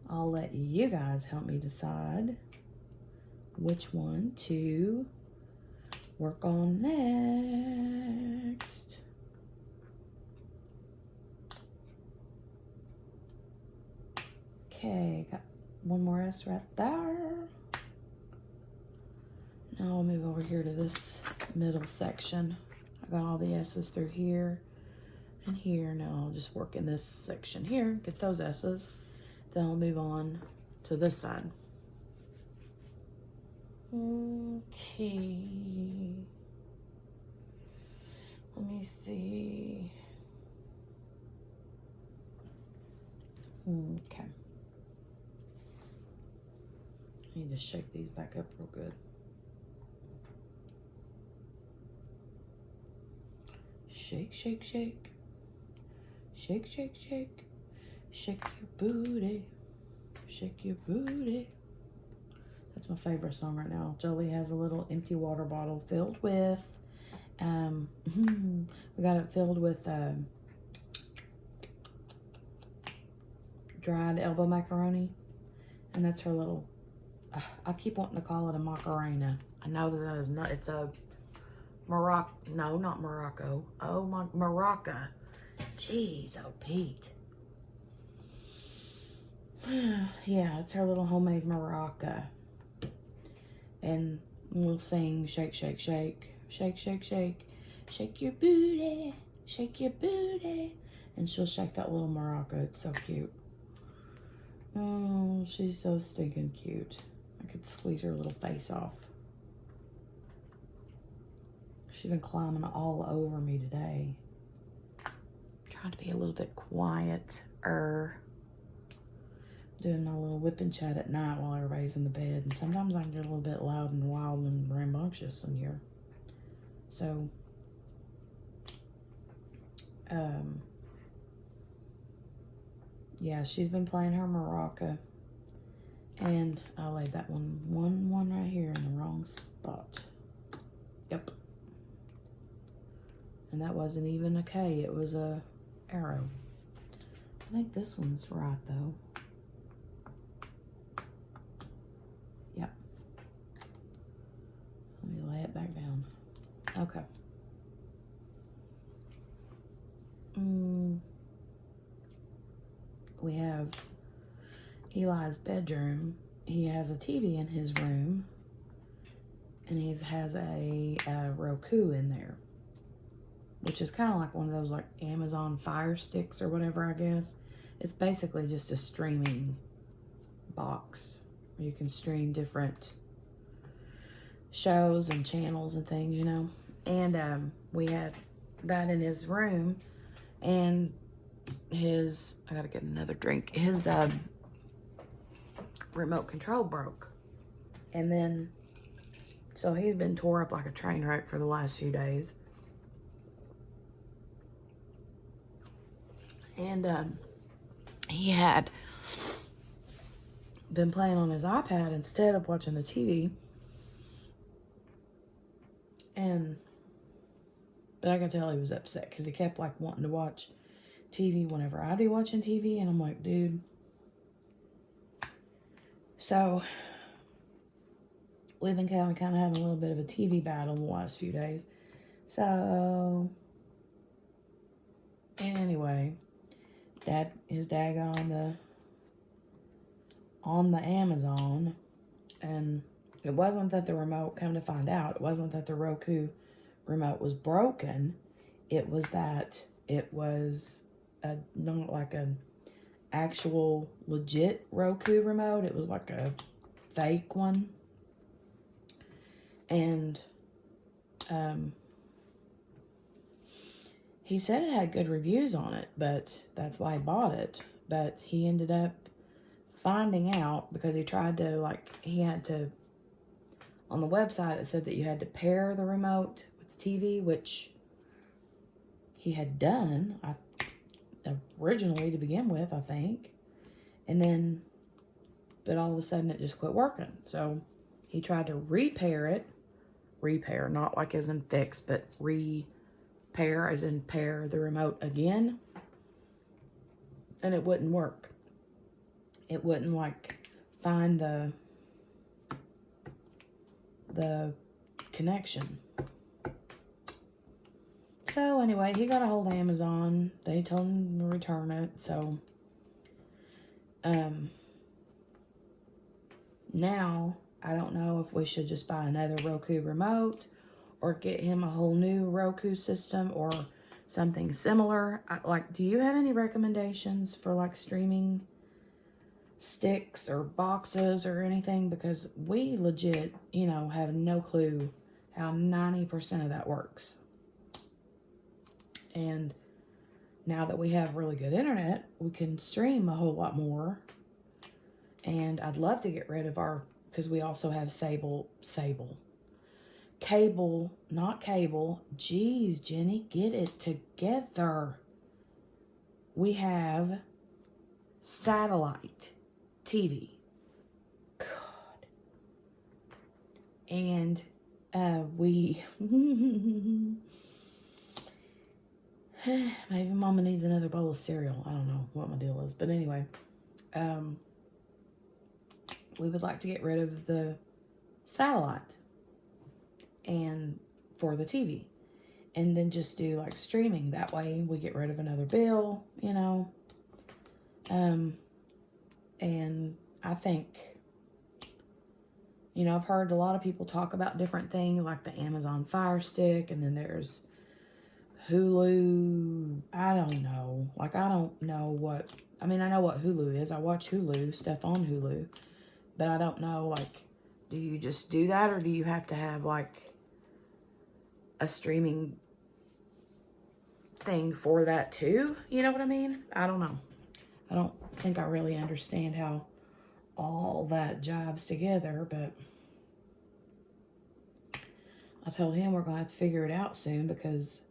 I'll let you guys help me decide which one to work on next. Okay, got one more S right there. Now I'll move over here to this middle section. I got all the S's through here and here. Now I'll just work in this section here, get those S's. Then I'll move on to this side. Okay. Let me see. Okay. I need to shake these back up real good. Shake, shake, shake. Shake, shake, shake. Shake your booty. Shake your booty. That's my favorite song right now. Jolie has a little empty water bottle filled with, we got it filled with dried elbow macaroni. And that's her little, I keep wanting to call it a Macarena. I know that is not, it's a Morocco, no, not Morocco. Oh, my, Maraca. Jeez, oh, Pete. Yeah, it's her little homemade maraca. And we'll sing shake, shake, shake, shake, shake, shake, shake your booty, shake your booty. And she'll shake that little maraca. It's so cute. Oh, she's so stinking cute. I could squeeze her little face off. She's been climbing all over me today. Trying to be a little bit quieter. doing my little whip and chat at night while everybody's in the bed. And sometimes I can get a little bit loud and wild and rambunctious in here. So, yeah, she's been playing her maraca. And I laid that one right here in the wrong spot. Yep. And that wasn't even a K, it was a arrow. I think this one's right though. Yep. Let me lay it back down. Okay. We have Eli's bedroom. He has a TV in his room. And he has a Roku in there. Which is kind of like one of those like Amazon Fire Sticks or whatever, I guess. It's basically just a streaming box where you can stream different shows and channels and things, you know. And we had that in his room, and his, I gotta get another drink, his remote control broke. And then, so he's been tore up like a train wreck for the last few days. And he had been playing on his iPad instead of watching the TV. But I could tell he was upset because he kept like wanting to watch TV whenever I'd be watching TV. And I'm like, dude. So we've been kind of having a little bit of a TV battle in the last few days. So anyway, his dad got on the Amazon, and it wasn't that the remote, come to find out, it wasn't that the Roku remote was broken. It was that it was not like an actual legit Roku remote. It was like a fake one. And he said it had good reviews on it, but that's why he bought it. But he ended up finding out, because he tried to, like, he had to, on the website it said that you had to pair the remote with the TV, which he had done originally to begin with, I think. And then, but all of a sudden it just quit working. So he tried to repair, not like as in fix, but repair as in pair the remote again. And it wouldn't work. It wouldn't like find the connection. So anyway, he got a hold of Amazon. They told him to return it. So now I don't know if we should just buy another Roku remote or get him a whole new Roku system or something similar. Like, do you have any recommendations for like streaming sticks or boxes or anything? Because we legit, you know, have no clue how 90% of that works. And now that we have really good internet, we can stream a whole lot more. And I'd love to get rid of our, because we also have cable, not cable. Jeez, Jenny, get it together. We have satellite TV. God. And we maybe Mama needs another bowl of cereal. I don't know what my deal is. But anyway, we would like to get rid of the satellite and for the TV. And then just do like streaming. That way we get rid of another bill, you know. And I think, you know, I've heard a lot of people talk about different things like the Amazon Fire Stick, and then there's Hulu. I don't know. Like, I don't know what, I mean, I know what Hulu is. I watch Hulu, stuff on Hulu, but I don't know, like, do you just do that, or do you have to have like a streaming thing for that too? You know what I mean? I don't know. I don't think I really understand how all that jives together, but I told him we're going to have to figure it out soon because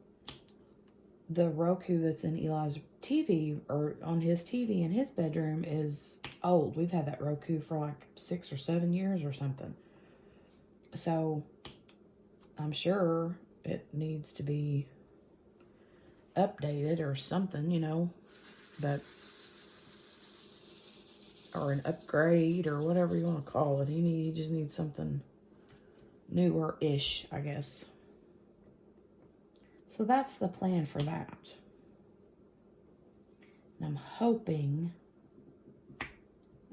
the Roku that's in Eli's TV, or on his TV in his bedroom, is old. We've had that Roku for like 6 or 7 years or something. So I'm sure it needs to be updated or something, you know, but, or an upgrade or whatever you want to call it. He just needs something newer-ish, I guess. So that's the plan for that. And I'm hoping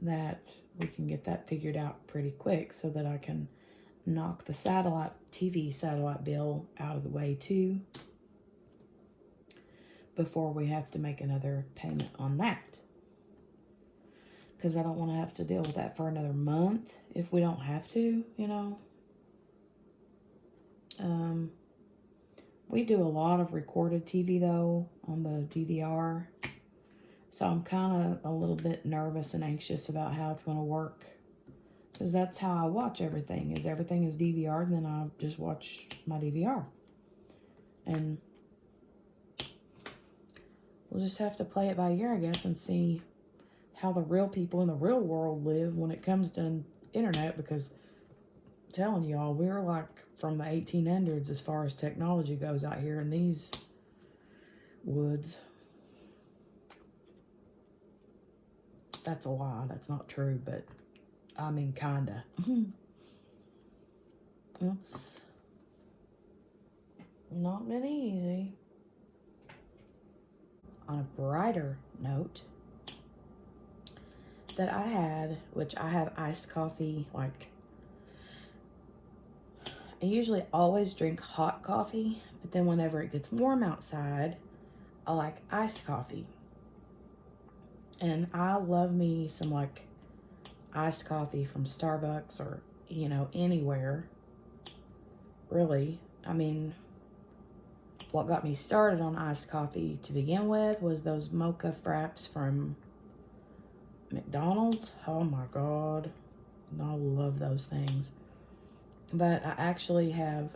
that we can get that figured out pretty quick so that I can knock the TV satellite bill out of the way too before we have to make another payment on that. Because I don't want to have to deal with that for another month if we don't have to, you know. We do a lot of recorded TV though on the DVR. So I'm kind of a little bit nervous and anxious about how it's going to work. Because that's how I watch everything. Everything is DVR'd, and then I just watch my DVR. And we'll just have to play it by ear, I guess, and see how the real people in the real world live when it comes to internet. Because I'm telling y'all, we're like from the 1800s as far as technology goes out here in these woods. That's a lie. That's not true, but I mean, kinda. It's not been easy. On a brighter note, that I had, which I have iced coffee, like, I usually always drink hot coffee, but then whenever it gets warm outside, I like iced coffee. And I love me some, like, iced coffee from Starbucks or, you know, anywhere. Really. I mean, what got me started on iced coffee to begin with was those mocha fraps from McDonald's. Oh my God. I love those things. But I actually have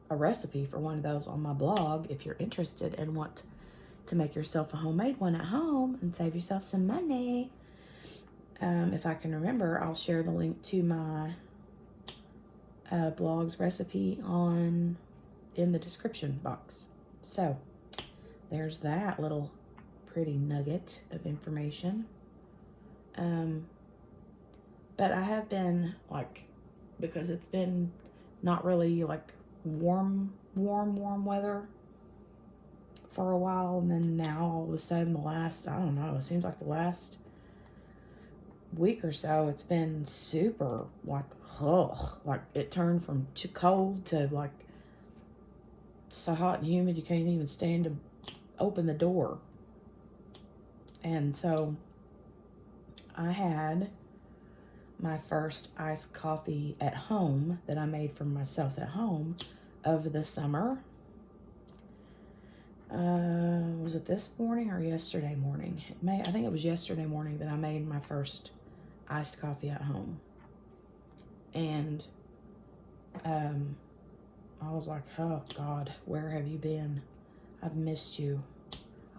a recipe for one of those on my blog if you're interested and want to make yourself a homemade one at home and save yourself some money. If I can remember, I'll share the link to my blog's recipe in the description box. So there's that little pretty nugget of information. But I have been, like, because it's been not really like warm weather for a while, and then now all of a sudden I don't know, it seems like the last week or so it's been super like it turned from cold to like so hot and humid you can't even stand to open the door. And so I had my first iced coffee at home that I made for myself at home of the summer. Was it this morning or yesterday morning? I think it was yesterday morning that I made my first iced coffee at home. And I was like, oh God, where have you been? I've missed you.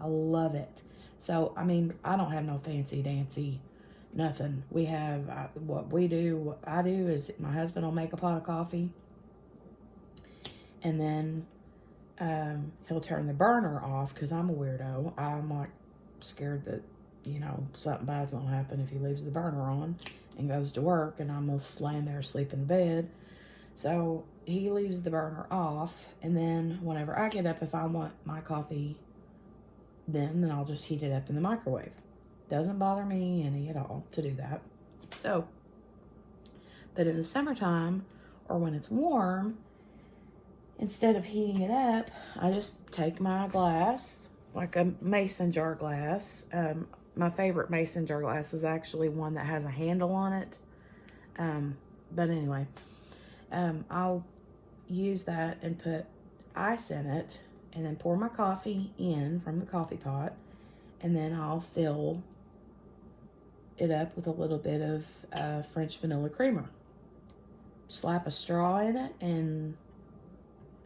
I love it. So, I mean, I don't have no fancy dancy nothing. We have what I do is my husband will make a pot of coffee, and then he'll turn the burner off because I'm a weirdo. I'm like scared that, you know, something bad's gonna happen if he leaves the burner on and goes to work, and I'm gonna laying there asleep in the bed. So he leaves the burner off, and then whenever I get up, if I want my coffee, then I'll just heat it up in the microwave. Doesn't bother me any at all to do that. So, but in the summertime or when it's warm, instead of heating it up, I just take my glass, like a mason jar glass. My favorite mason jar glass is actually one that has a handle on it. But anyway, I'll use that and put ice in it and then pour my coffee in from the coffee pot. And then I'll fill it up with a little bit of French vanilla creamer. Slap a straw in it and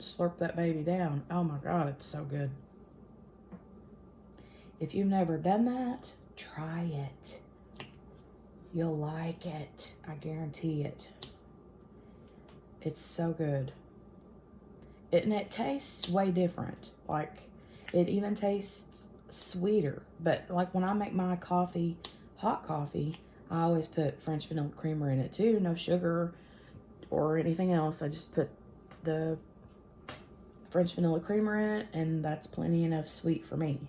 slurp that baby down. Oh my God, it's so good. If you've never done that, try it. You'll like it. I guarantee it. It's so good. And it tastes way different. Like, it even tastes sweeter. But like when I make my coffee, hot coffee, I always put French vanilla creamer in it too. No sugar or anything else. I just put the French vanilla creamer in it, and that's plenty enough sweet for me.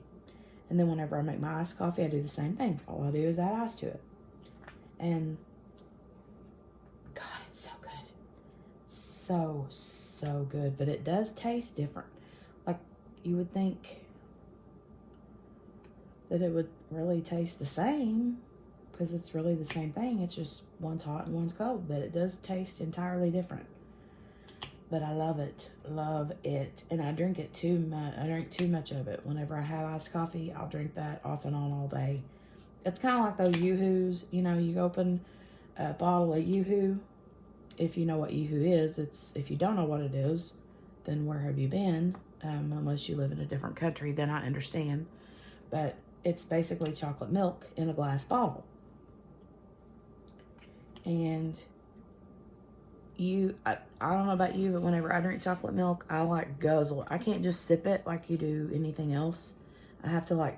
And then whenever I make my iced coffee, I do the same thing. All I do is add ice to it. And God, it's so good. So good. But it does taste different. Like, you would think that it would really taste the same, because it's really the same thing. It's just one's hot and one's cold, but it does taste entirely different. But I love it. Love it. And I drink it too much. I drink too much of it. Whenever I have iced coffee, I'll drink that off and on all day. It's kind of like those Yoo-Hoos. You know, you open a bottle of Yoo-Hoo. If you know what Yoo-Hoo is, if you don't know what it is, then where have you been? Unless you live in a different country, then I understand. But it's basically chocolate milk in a glass bottle. And I don't know about you, but whenever I drink chocolate milk, I like guzzle. I can't just sip it like you do anything else. I have to like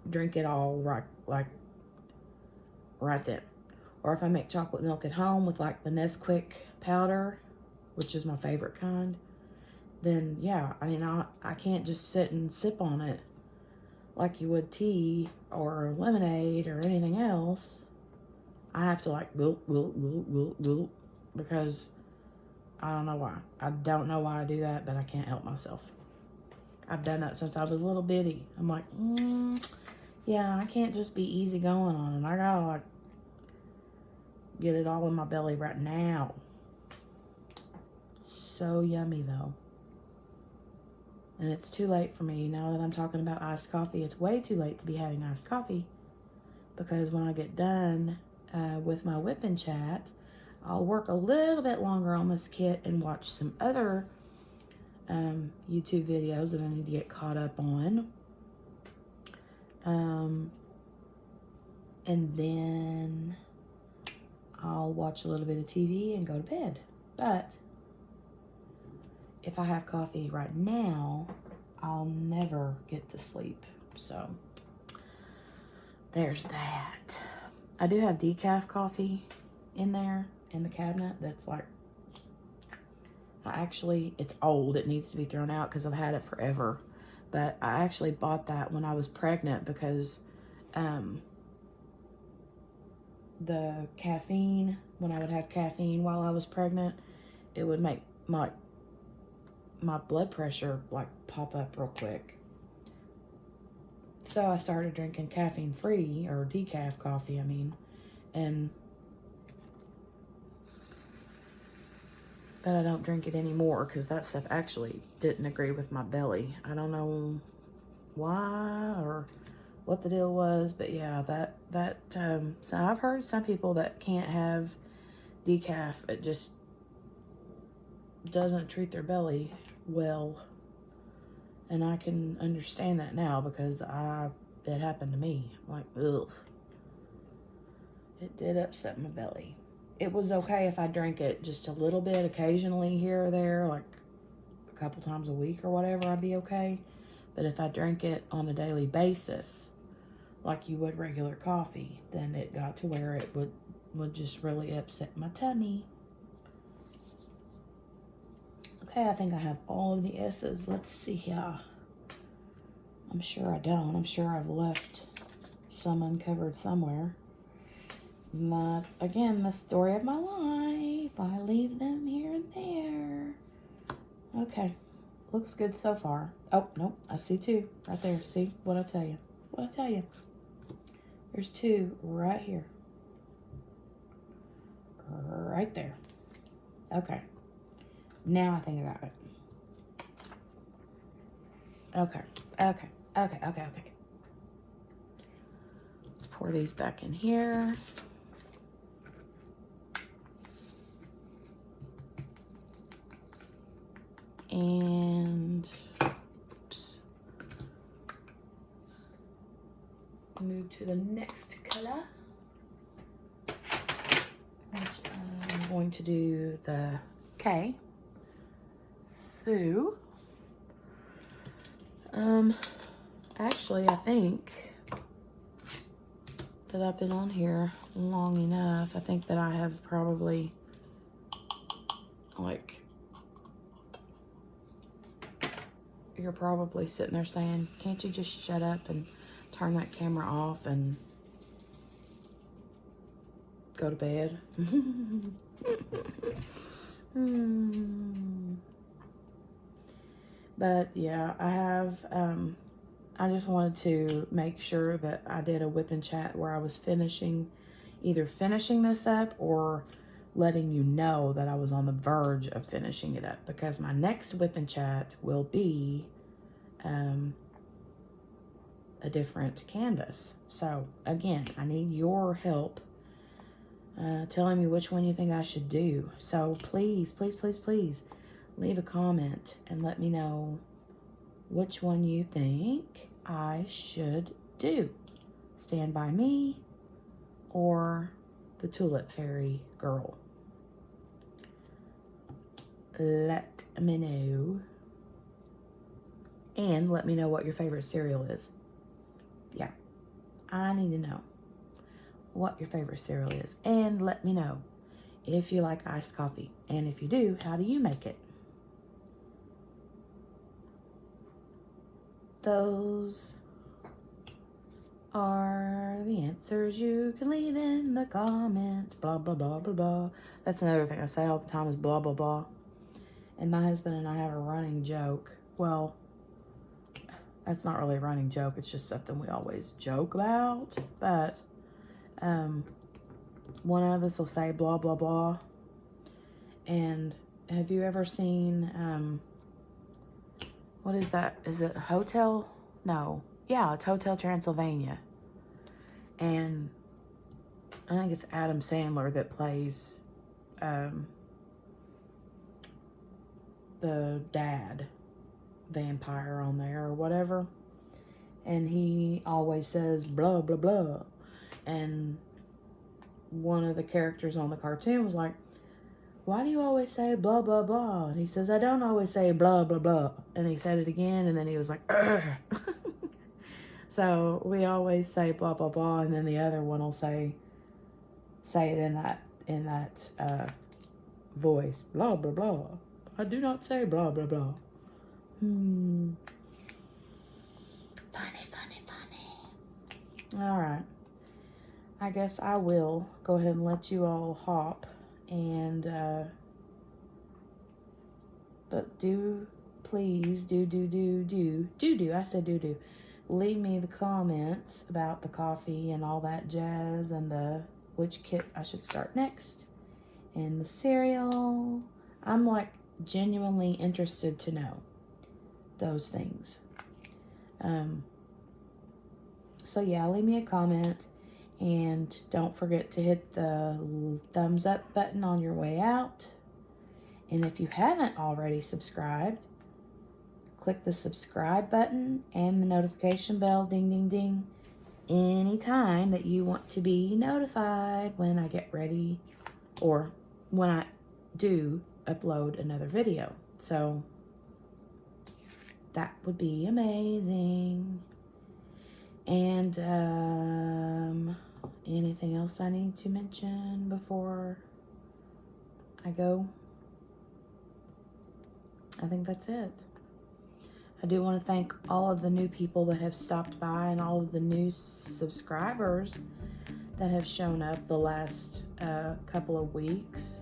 drink it all right then. Or if I make chocolate milk at home with like the Nesquik powder, which is my favorite kind, then yeah, I mean, I can't just sit and sip on it like you would tea or lemonade or anything else. I have to like gulp, because I don't know why. I don't know why I do that, but I can't help myself. I've done that since I was a little bitty. I'm like, yeah, I can't just be easy going on it. I gotta like get it all in my belly right now. So yummy though. And it's too late for me now that I'm talking about iced coffee. It's way too late to be having iced coffee, because when I get done with my wipnchat, I'll work a little bit longer on this kit and watch some other YouTube videos that I need to get caught up on. And then I'll watch a little bit of TV and go to bed. But if I have coffee right now, I'll never get to sleep. So there's that. I do have decaf coffee in there in the cabinet that's like, it's old. It needs to be thrown out because I've had it forever. But I actually bought that when I was pregnant because the caffeine, when I would have caffeine while I was pregnant, it would make my blood pressure like pop up real quick. So I started drinking caffeine free, or decaf coffee, I mean, but I don't drink it anymore because that stuff actually didn't agree with my belly. I don't know why or what the deal was, but yeah, so I've heard some people that can't have decaf. It just doesn't treat their belly well. And I can understand that now because it happened to me. Like, ugh. It did upset my belly. It was okay if I drank it just a little bit occasionally here or there, like a couple times a week or whatever, I'd be okay. But if I drank it on a daily basis, like you would regular coffee, then it got to where it would just really upset my tummy. Okay, I think I have all of the S's. Let's see here. I'm sure I don't. I'm sure I've left some uncovered somewhere. But again, the story of my life. I leave them here and there. Okay, looks good so far. Oh, nope, I see two right there. See what I tell you? What I tell you? There's two right here. Right there. Okay. Now I think I got it. Okay. pour these back in here. And oops, move to the next color, which I'm going to do the K. So, actually, I think that I've been on here long enough. I think that I have probably, like, you're probably sitting there saying, can't you just shut up and turn that camera off and go to bed? But yeah, I have, I just wanted to make sure that I did a whip and chat where I was either finishing this up or letting you know that I was on the verge of finishing it up, because my next whip and chat will be a different canvas. So again, I need your help telling me which one you think I should do. So please, please, please, please leave a comment and let me know which one you think I should do. Stand By Me or the Tulip Fairy Girl. Let me know. And let me know what your favorite cereal is. Yeah, I need to know what your favorite cereal is. And let me know if you like iced coffee. And if you do, how do you make it? Those are the answers you can leave in the comments. Blah, blah, blah, blah, blah. That's another thing I say all the time is blah, blah, blah. And my husband and I have a running joke. Well, that's not really a running joke. It's just something we always joke about. But one of us will say blah, blah, blah. And have you ever seen, what is that? Is it Hotel? No. Yeah, it's Hotel Transylvania. And I think it's Adam Sandler that plays the dad vampire on there or whatever. And he always says blah, blah, blah. And one of the characters on the cartoon was like, why do you always say blah, blah, blah? And he says, I don't always say blah, blah, blah. And he said it again, and then he was like, so we always say blah, blah, blah, and then the other one will say it in that voice, blah, blah, blah. I do not say blah, blah, blah. Funny, funny, funny. All right. I guess I will go ahead and let you all hop. And, but please do, I said do. Leave me the comments about the coffee and all that jazz and which kit I should start next. And the cereal. I'm like genuinely interested to know those things. So yeah, leave me a comment. And don't forget to hit the thumbs up button on your way out. And if you haven't already subscribed, click the subscribe button and the notification bell, ding, ding, ding, anytime that you want to be notified when I get ready or when I do upload another video. So that would be amazing. And anything else I need to mention before I go? I think that's it. I do want to thank all of the new people that have stopped by and all of the new subscribers that have shown up the last couple of weeks.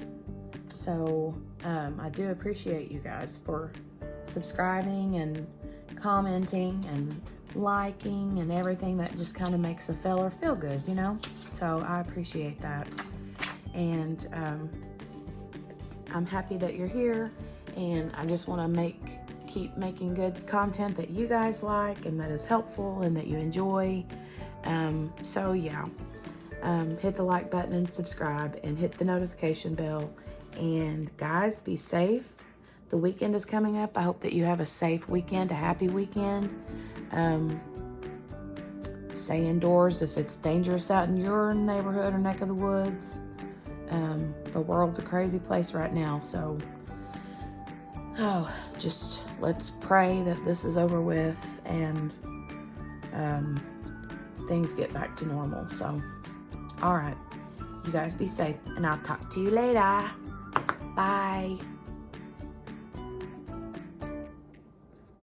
So I do appreciate you guys for subscribing and commenting and liking and everything. That just kind of makes a feller feel good, you know? So I appreciate that. And I'm happy that you're here, and I just want to keep making good content that you guys like and that is helpful and that you enjoy. So yeah, hit the like button and subscribe and hit the notification bell. And guys, be safe. The weekend is coming up. I hope that you have a safe weekend, a happy weekend. Stay indoors if it's dangerous out in your neighborhood or neck of the woods. The world's a crazy place right now, so just let's pray that this is over with and things get back to normal. So, all right, you guys be safe, and I'll talk to you later. Bye.